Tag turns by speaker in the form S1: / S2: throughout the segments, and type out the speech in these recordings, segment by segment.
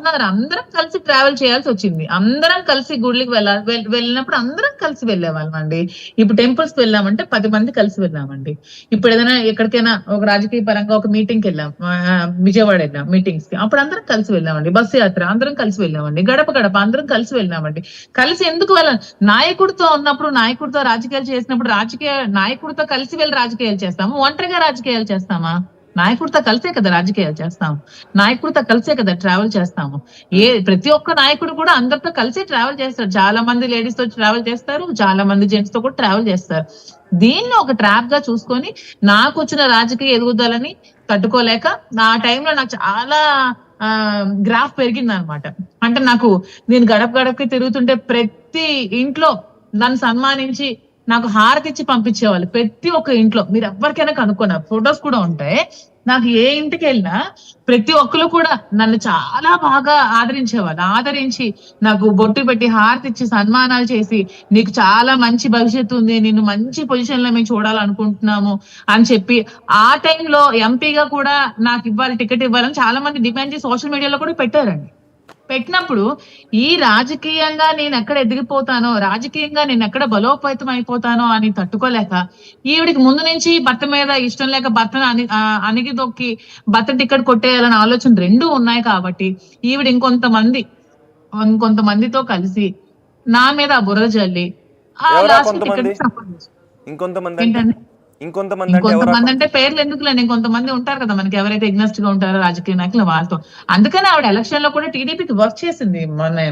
S1: ఉన్నారు, అందరం కలిసి ట్రావెల్ చేయాల్సి వచ్చింది. అందరం కలిసి గుడికి వెళ్ళినప్పుడు అందరం కలిసి వెళ్ళేవాళ్ళం అండి. ఇప్పుడు టెంపుల్స్ కి వెళ్ళామంటే 10 మంది కలిసి వెళ్ళామండి. ఇప్పుడు ఏదైనా ఎక్కడికైనా ఒక రాజకీయ పరంగా ఒక మీటింగ్ కి వెళ్ళాం, విజయవాడ వెళ్ళాం మీటింగ్స్ కి, అప్పుడు అందరం కలిసి వెళ్ళామండి. బస్సు యాత్ర అందరం కలిసి వెళ్ళామండి. గడప గడప అందరం కలిసి వెళ్ళామండి. కలిసి ఎందుకు వెళ్ళాలి? నాయకుడితో ఉన్నప్పుడు, నాయకుడితో రాజకీయాలు చేసినప్పుడు నాయకుడితో కలిసి వెళ్ళి రాజకీయాలు చేస్తాము, ఒంటరిగా రాజకీయాలు చేస్తామా? నాయకుడితో కలిసే కదా రాజకీయాలు చేస్తాము, నాయకుడితో కలిసే కదా ట్రావెల్ చేస్తాము. ప్రతి ఒక్క నాయకుడు కూడా అందరితో కలిసే ట్రావెల్ చేస్తారు. చాలా మంది లేడీస్ తో ట్రావెల్ చేస్తారు, చాలా మంది జెంట్స్ తో కూడా ట్రావెల్ చేస్తారు. దీన్ని ఒక ట్రాప్ గా చూసుకొని నాకు వచ్చిన రాజకీయ ఎదుగుదలని తట్టుకోలేక నా టైంలో నాకు చాలా గ్రాఫ్ పెరిగింది అనమాట. అంటే నేను గడప గడపకి తిరుగుతుంటే ప్రతి ఇంట్లో నన్ను సన్మానించి నాకు హారతి ఇచ్చి పంపించేవాళ్ళు. ప్రతి ఒక్క ఇంట్లో మీరు ఎవరికైనా కనుక్కున్నారు, ఫొటోస్ కూడా ఉంటాయి. నాకు ఏ ఇంటికి వెళ్ళినా ప్రతి ఒక్కరు కూడా నన్ను చాలా బాగా ఆదరించేవాళ్ళు. ఆదరించి నాకు బొట్టు పెట్టి హారతి ఇచ్చి సన్మానాలు చేసి, నీకు చాలా మంచి భవిష్యత్తు ఉంది, నిన్ను మంచి పొజిషన్ లో మేము చూడాలనుకుంటున్నాము అని చెప్పి, ఆ టైంలో ఎంపీగా కూడా నాకు ఇవ్వాలి, టికెట్ ఇవ్వాలని చాలా మంది డిమాండ్ చేసి సోషల్ మీడియాలో కూడా పెట్టారండి. పెట్టినప్పుడు ఈ రాజకీయంగా నేను ఎక్కడ ఎదిగిపోతానో, రాజకీయంగా నేను ఎక్కడ బలోపేతం అయిపోతానో అని తట్టుకోలేక, ఈవిడికి ముందు నుంచి భర్త మీద ఇష్టం లేక భర్తను అణిగిదొక్కి భర్త టికెట్ కొట్టేయాలనే ఆలోచన రెండూ ఉన్నాయి కాబట్టి, ఈవిడ ఇంకొంతమందితో కలిసి నా మీద ఆ బురద జల్లి ఏంటండి ఇంకొంతమంది అంటే పేర్లు ఎందుకులేండి, ఇంకొంతమంది ఉంటారు కదా మనకి, ఎవరైతే ఎగ్నెస్ట్ గా ఉంటారో రాజకీయ నాయకులు వాళ్ళతో. అందుకని ఆవిడ ఎలక్షన్ లో కూడా టీడీపీకి వర్క్ చేసింది. మన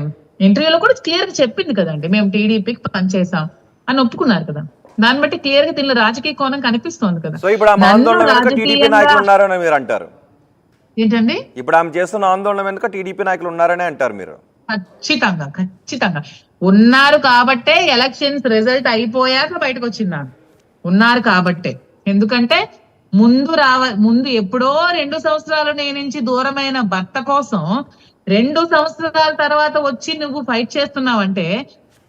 S1: ఇంటర్వ్యూలో కూడా క్లియర్ గా చెప్పింది కదండి, మేము టీడీపీకి పనిచేసాం అని ఒప్పుకున్నారు కదా. దాన్ని బట్టి క్లియర్ గా దీనిలో రాజకీయ కోణం కనిపిస్తోంది కదా. ఏంటండి
S2: ఇప్పుడు ఆమె చేస్తున్న ఆందోళన వెనుక టీడీపీ నాయకులు ఉన్నారని అంటారు మీరు?
S1: ఖచ్చితంగా ఉన్నారు కాబట్టే ఎలక్షన్స్ రిజల్ట్ అయిపోయాక బయటకు వచ్చింది. ఉన్నారు కాబట్టే. ఎందుకంటే ముందు ఎప్పుడో 2 సంవత్సరాలు నుంచి దూరమైన భర్త కోసం 2 సంవత్సరాల తర్వాత వచ్చి నువ్వు ఫైట్ చేస్తున్నావంటే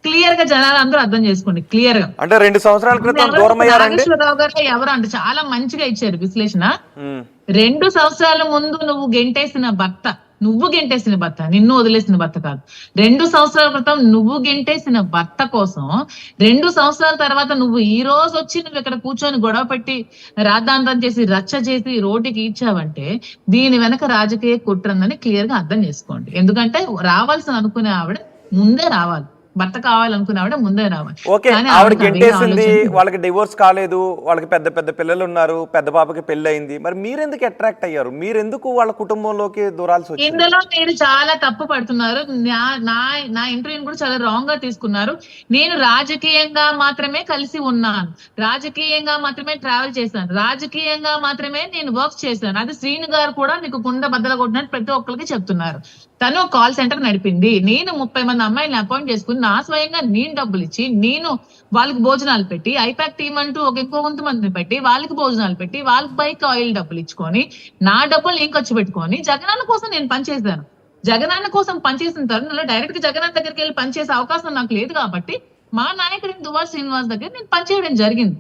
S1: క్లియర్ గా జనాలు అందరూ అర్థం చేసుకోండి. క్లియర్ గా
S2: అంటే 2 సంవత్సరాల క్రితం దూరం అయ్యారండి
S1: నాగేశ్వరరావు గారు ఎవరు అంటే చాలా మంచిగా ఇచ్చారు విశ్లేషణ. 2 సంవత్సరాల ముందు నువ్వు గెంటేసిన భర్త, నిన్ను వదిలేసిన భర్త కాదు. 2 సంవత్సరాల క్రితం నువ్వు గెంటేసిన భర్త కోసం 2 సంవత్సరాల తర్వాత నువ్వు ఈ రోజు వచ్చి నువ్వు ఇక్కడ కూర్చొని గొడవ పెట్టి రాద్ధాంతం చేసి రచ్చ చేసి రోడ్డుకి ఇచ్చావంటే దీని వెనక రాజకీయ కుట్రందని క్లియర్ గా అర్థం చేసుకోండి. ఎందుకంటే రావాల్సిన అనుకునే ఆవిడ ముందే రావాలి, భర్త కావాలనుకునే ఆవిడ ముందే రావాలి.
S2: ఓకే, ఆవిడ గెంటేసింది, వాళ్ళకి డివోర్స్ కాలేదు, వాళ్ళకి పెద్ద పెద్ద పిల్లలు ఉన్నారు, పెద్ద పాపకి పెళ్లి అయింది, మరి మీరెందుకు అట్రాక్ట్ అయ్యారు? మీరెందుకు వాళ్ళ కుటుంబంలోకి దూరాల్సి వచ్చింది?
S1: ఇందులో మీరు చాలా తప్పు పడుతున్నారు. నా ఇంటర్వ్యూని కూడా చాలా రాంగ్ గా తీసుకున్నారు. నేను రాజకీయంగా మాత్రమే కలిసి ఉన్నాను, రాజకీయంగా మాత్రమే ట్రావెల్ చేశాను, రాజకీయంగా మాత్రమే నేను వర్క్ చేశాను. అది శ్రీను గారు కూడా మీకు కుండ బద్దలు కొట్టినట్టు ప్రతి ఒక్కరికి చెప్తున్నారు. తను కాల్ సెంటర్ నడిపింది, నేను 30 మంది అమ్మాయిని అపాయింట్ చేసుకుని నా స్వయంగా నేను డబ్బులు ఇచ్చి నేను వాళ్ళకి భోజనాలు పెట్టి, ఐపాక్ టీమ్ అంటూ ఇంకో కొంతమందిని పెట్టి వాళ్ళకి భోజనాలు పెట్టి వాళ్ళకి బైక్ ఆయిల్ డబ్బులు ఇచ్చుకొని నా డబ్బులు నేను ఖర్చు పెట్టుకొని జగనన్న కోసం నేను పనిచేశాను. జగనన్న కోసం పనిచేసిన తరుణంలో డైరెక్ట్ గా జగనన్న దగ్గరికి వెళ్ళి పనిచేసే అవకాశం నాకు లేదు కాబట్టి మా నాయకుడిని దువ్వాడ శ్రీనివాస్ దగ్గర నేను పనిచేయడం జరిగింది.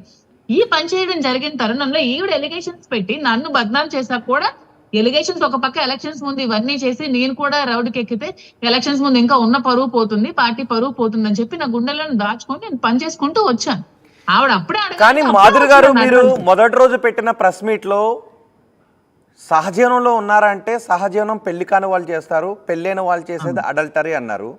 S1: ఈ పనిచేయడం జరిగిన తరుణంలో ఈవిడ ఎలిగేషన్స్ పెట్టి నన్ను బద్నాం చేశాక కూడా, ఎలిగేషన్స్ ఒక పక్క, ఎలక్షన్స్ ముందు ఇవన్నీ చేసి నేను కూడా రౌడ్కి ఎక్కితే ఎలక్షన్స్ ముందు ఇంకా ఉన్న పరువు పోతుంది, పార్టీ పరువు పోతుంది అని చెప్పి నా గుండెలను దాచుకొని నేను పని చేసుకుంటూ వచ్చాను. ఆవిడ అప్పుడే.
S2: కానీ మాధురి గారు, మీరు మొదటి రోజు పెట్టిన ప్రెస్ మీట్ లో సహజీవనంలో ఉన్నారంటే సహజీవనం పెళ్లి కాని వాళ్ళు చేస్తారు, పెళ్ళైన వాళ్ళు చేసేది అడల్టరీ అన్నారు.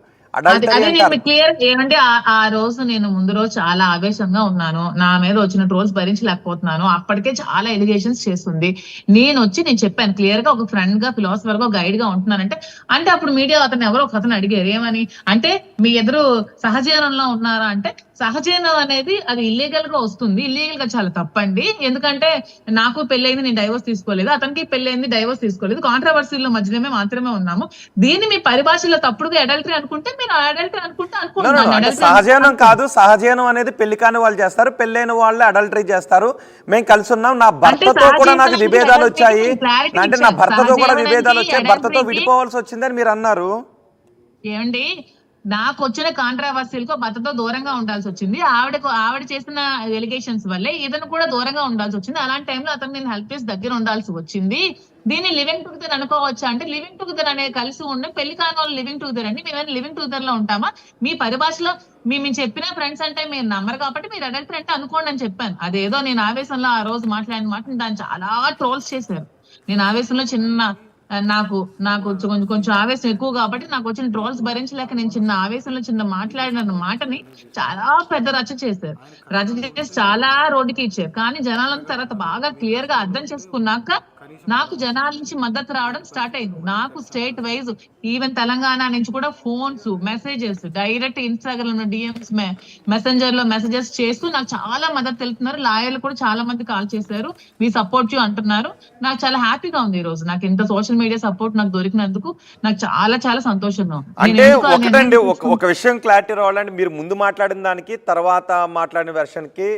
S1: క్లియర్ ఏమంటే ఆ రోజు నేను ముందు రోజు చాలా ఆవేశంగా ఉన్నాను, నా మీద వచ్చిన ట్రోల్స్ భరించలేకపోతున్నాను. అప్పటికే చాలా ఎలిగేషన్స్ చేస్తుంది. నేను చెప్పాను క్లియర్ గా, ఒక ఫ్రెండ్ గా, ఫిలాసఫర్ గా, గైడ్ గా ఉంటున్నానంటే. అంటే అప్పుడు మీడియా ఒక అతను అడిగారు, ఏమని అంటే మీ ఎదురు సహజీవనంలో ఉన్నారా అంటే, సహజీవనం అనేది అది ఇల్లీగల్ గా వస్తుంది, ఇల్లీగల్ గా చాలా తప్పండి. ఎందుకంటే నాకు పెళ్ళైంది, నేను డైవర్స్ తీసుకోలేదు, అతనికి పెళ్ళైంది, డైవర్స్ తీసుకోలేదు, కాంట్రవర్సీలో మధ్యలో మాత్రమే ఉన్నాము. దీన్ని మీ పరిభాషలో తప్పుడుగా అడల్టరీ అనుకుంటే మీరు అడల్టరీ అనుకుంటున్నాను.
S2: సహజీవనం కాదు, సహజీవనం అనేది పెళ్లి కాని వాళ్ళు చేస్తారు, పెళ్ళైన వాళ్ళే అడల్టరీ చేస్తారు. మేము కలిసి ఉన్నాం, నా భర్తతో కూడా నాకు విభేదాలు వచ్చాయి, అంటే నా భర్తతో కూడా విభేదాలు వచ్చాయి, భర్తతో విడిపోవాల్సి వచ్చిందని మీరు అన్నారు.
S1: ఏమండి, నాకు వచ్చిన కాంట్రావర్సీలకు భర్తతో దూరంగా ఉండాల్సి వచ్చింది. ఆవిడ చేసిన ఎలిగేషన్స్ వల్లే ఇతను కూడా దూరంగా ఉండాల్సి వచ్చింది. అలాంటి టైంలో అతను నేను హెల్ప్ చేసి దగ్గర ఉండాల్సి వచ్చింది. దీన్ని లివింగ్ టుగెదర్ అనుకోవచ్చా అంటే, లివింగ్ టుగెదర్ అనే కలిసి ఉండే పెళ్లి కాని వాళ్ళు లివింగ్ టుగెదర్ అండి. మేమైనా లివింగ్ టుగెదర్ లో ఉంటామా? మీ పరిభాషలో మేము చెప్పిన ఫ్రెండ్స్ అంటే మీరు నమ్మరు కాబట్టి మీరు అడల్టరీ అంటే అనుకోండి అని చెప్పాను. అదేదో నేను ఆవేశంలో ఆ రోజు మాట్లాడిన మాట దాన్ని చాలా ట్రోల్స్ చేశారు. నేను ఆవేశంలో నాకు కొంచెం ఆవేశం ఎక్కువ కాబట్టి నాకు వచ్చిన ట్రోల్స్ భరించలేక నేను చిన్న ఆవేశంలో మాట్లాడిన మాటని చాలా పెద్ద రచ్చ చేశారు. రచ్చ చేసి చాలా రోడ్డుకి ఇచ్చారు. కానీ జనాలంతా తర్వాత బాగా క్లియర్ గా అర్థం చేసుకున్నాక నాకు జనాల నుంచి మద్దతు రావడం స్టార్ట్ అయింది. నాకు స్టేట్ వైజ్ ఈవెన్ తెలంగాణ నుంచి కూడా ఫోన్స్, మెసేజెస్, డైరెక్ట్ ఇన్స్టాగ్రామ్ లో డిఎంస్, మెసెంజర్ లో మెసేజెస్ చేస్తూ నాకు చాలా మద్దతు తెలుపుతున్నారు. లాయర్లు కూడా చాలా మంది కాల్ చేశారు, మీ సపోర్ట్ యూ అంటున్నారు. నాకు చాలా హ్యాపీగా ఉంది ఈ రోజు. నాకు ఇంత సోషల్ మీడియా సపోర్ట్ నాకు దొరికినందుకు నాకు చాలా చాలా సంతోషంగా ఉంది.
S2: అంటే ఒకటండి, ఒక విషయం క్లారిటీ రావాలంటే, మీరు ముందు మాట్లాడిన దానికి తర్వాత మాట్లాడిన వెర్షన్ కి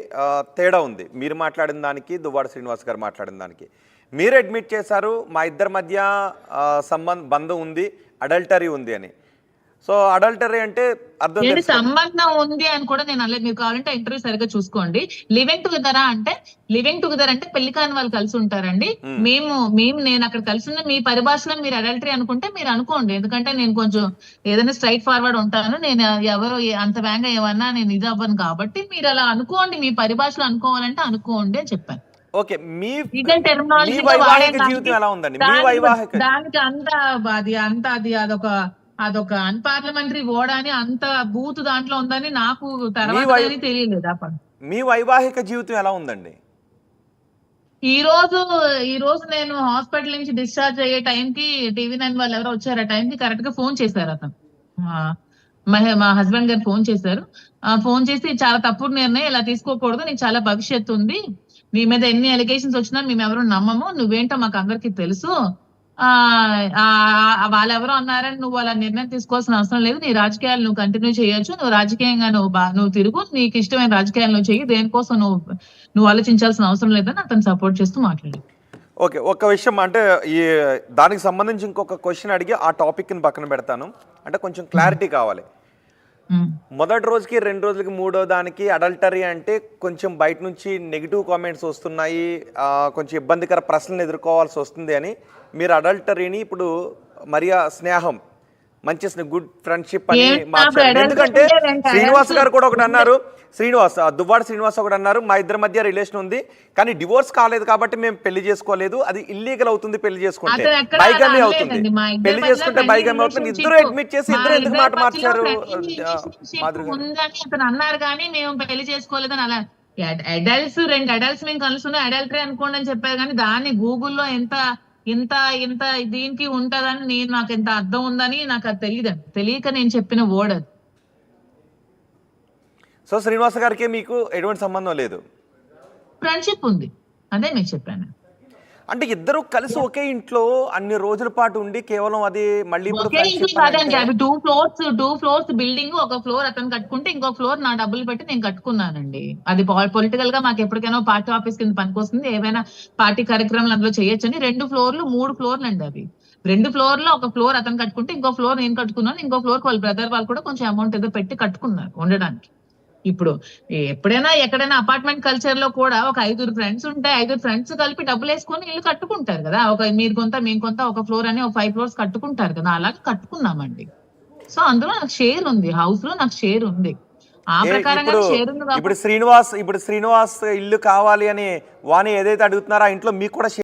S2: తేడా ఉంది. మీరు మాట్లాడిన దానికి, దువ్వాడ శ్రీనివాస్ గారు మాట్లాడిన దానికి మీరు అడ్మిట్ చేశారు మా ఇద్దరి మధ్య బంధం ఉంది, అడల్టరీ ఉంది అని. సో అడల్టరీ అంటే అర్థం
S1: సంబంధం ఉంది అని కూడా నేను అనలేదు. మీరు కావాలంటే ఇంటర్వ్యూ సరిగ్గా చూసుకోండి. లివింగ్ టుగెదర్ అంటే పెళ్లి కాని వాళ్ళు కలిసి ఉంటారండి. నేను అక్కడ కలిసి ఉన్న మీ పరిభాషలో మీరు అడల్టరీ అనుకుంటే మీరు అనుకోండి. ఎందుకంటే నేను కొంచెం ఏదైనా స్ట్రైట్ ఫార్వర్డ్ ఉంటాను. నేను ఎవరు అంత వేగంగా ఏమన్నా నేను ఇది అవ్వను కాబట్టి మీరు అలా అనుకోండి, మీ పరిభాషలో అనుకోవాలంటే అనుకోండి అని చెప్పాను.
S2: ఓకే, మీ వైవాహిక జీవితం ఎలా ఉందండి? మీ వైవాహిక
S1: దానికి అదొక అన్పార్లమెంటరీ వర్డ్ అని అంత బూత్ దాంట్లో ఉందని నాకు తర్వాత తెలియలేదు.
S2: మీ వైవాహిక జీవితం ఎలా ఉందండి?
S1: ఈ రోజు నేను హాస్పిటల్ నుంచి డిశ్చార్జ్ అయ్యే టైంకి TV9 వాళ్ళు ఎవరో వచ్చారు. ఆ టైంకి కరెక్ట్ గా ఫోన్ చేశారు. అతను మా హస్బెండ్ గారు ఫోన్ చేశారు. ఫోన్ చేసి చాలా తప్పుడు నిర్ణయం, ఇలా తీసుకోకూడదు, నీకు చాలా భవిష్యత్తు ఉంది, నీ మీద ఎన్ని అలిగేషన్స్ వచ్చినా మేము ఎవరు నమ్మము, నువ్వేంటో మాకు అందరికి తెలుసు, వాళ్ళెవరో అన్నారని నువ్వు అలా నిర్ణయం తీసుకోవాల్సిన అవసరం లేదు, నీ రాజకీయాలు నువ్వు కంటిన్యూ చేయొచ్చు, నువ్వు రాజకీయంగా నువ్వు తిరుగు, నీకు ఇష్టమైన రాజకీయాలు నువ్వు చెయ్యి, దేనికోసం నువ్వు ఆలోచించాల్సిన అవసరం లేదని అతను సపోర్ట్ చేస్తూ మాట్లాడారు.
S2: ఓకే, ఒక విషయం అంటే దానికి సంబంధించి ఇంకొక క్వశ్చన్ అడిగి ఆ టాపిక్ ని పక్కన పెడతాను. అంటే కొంచెం క్లారిటీ కావాలి. మొదటి రోజుకి, 2 రోజులకి, 3వ దానికి అడల్టరీ అంటే కొంచెం బయట నుంచి నెగిటివ్ కామెంట్స్ వస్తున్నాయి, కొంచెం ఇబ్బందికర ప్రశ్నలు ఎదుర్కోవాల్సి వస్తుంది అని మీరు అడల్టరీని ఇప్పుడు మరియా స్నేహం, మంచి గుడ్ ఫ్రెండ్షిప్ అని మార్చారు. ఎందుకంటే శ్రీనివాస్ గారు కూడా ఒకటి అన్నారు, దువ్వాడ శ్రీనివాస్ ఒకటి అన్నారు, మా ఇద్దరి మధ్య రిలేషన్ ఉంది కానీ డివోర్స్ కాలేదు కాబట్టి మేము పెళ్లి చేసుకోలేదు, అది ఇల్లీగల్ అవుతుంది, పెళ్లి చేసుకుంటే బైగమీ అవుతుంది, పెళ్లి చేసుకుంటే బైగమీ అవుతుంది. ఇద్దరు అడ్మిట్ చేసి ఇద్దరు ఎందుకు మాట మార్చారు
S1: అతను అన్నారు కానీ మేము పెళ్లి చేసుకోలేదని. అలా రెండు అడల్ట్స్ మేము కలుసుకున్నా అడల్టరీ అనుకోండి అని చెప్పారు కానీ దాన్ని గూగుల్లో ఇంత దీనికి ఉంటదని నాకు ఎంత అర్థం ఉందని నాకు అది తెలియక నేను చెప్పిన వర్డ్ అది.
S2: సో శ్రీనివాస్ గారికి మీకు ఎటువంటి సంబంధం లేదు,
S1: ఫ్రెండ్షిప్ ఉంది, అదే మీకు చెప్పాను.
S2: అంటే ఇద్దరు కలిసి ఒకే ఇంట్లో అన్ని రోజుల పాటు ఉండి కేవలం అది మళ్ళీ
S1: టూ ఫ్లోర్స్ బిల్డింగ్, ఒక ఫ్లోర్ అతను కట్టుకుంటే ఇంకో ఫ్లోర్ నా డబ్బులు పెట్టి నేను కట్టుకున్నానండి. అది పొలిటికల్ గా మాకు ఎప్పటికైనా పార్టీ ఆఫీస్ కింద పనికొస్తుంది, ఏమైనా పార్టీ కార్యక్రమాలు అందులో చేయొచ్చని 2 ఫ్లోర్లు 3 ఫ్లోర్లు అండి. అవి 2 ఫ్లోర్లో ఒక ఫ్లోర్ అతను కట్టుకుంటే ఇంకో ఫ్లోర్ నేను కట్టుకున్నాను, ఇంకో ఫ్లోర్ వాళ్ళ బ్రదర్ వాళ్ళు కూడా కొంచెం అమౌంట్ ఏదో పెట్టి కట్టుకున్నారు ఉండడానికి. ఇప్పుడు ఎప్పుడైనా ఎక్కడైనా అపార్ట్మెంట్ కల్చర్ లో కూడా ఒక 5 ఫ్రెండ్స్ ఉంటే 5 ఫ్రెండ్స్ కలిపి డబ్బులు వేసుకొని ఇల్లు కట్టుకుంటారు కదా. మీరు కొంత మేము కొంత ఒక ఫ్లోర్ అని ఒక 5 ఫ్లోర్స్ కట్టుకుంటారు కదా, అలాగే కట్టుకున్నామండి. సో అందులో నాకు షేర్ ఉంది, హౌస్ లో నాకు షేర్ ఉంది, ఆ ప్రకారంగా షేర్ ఉంది.
S2: ఇప్పుడు శ్రీనివాస్ ఇల్లు కావాలి అని వాణి ఏదైతే అడుగుతున్నారో ఆ ఇంట్లో మీకు కూడా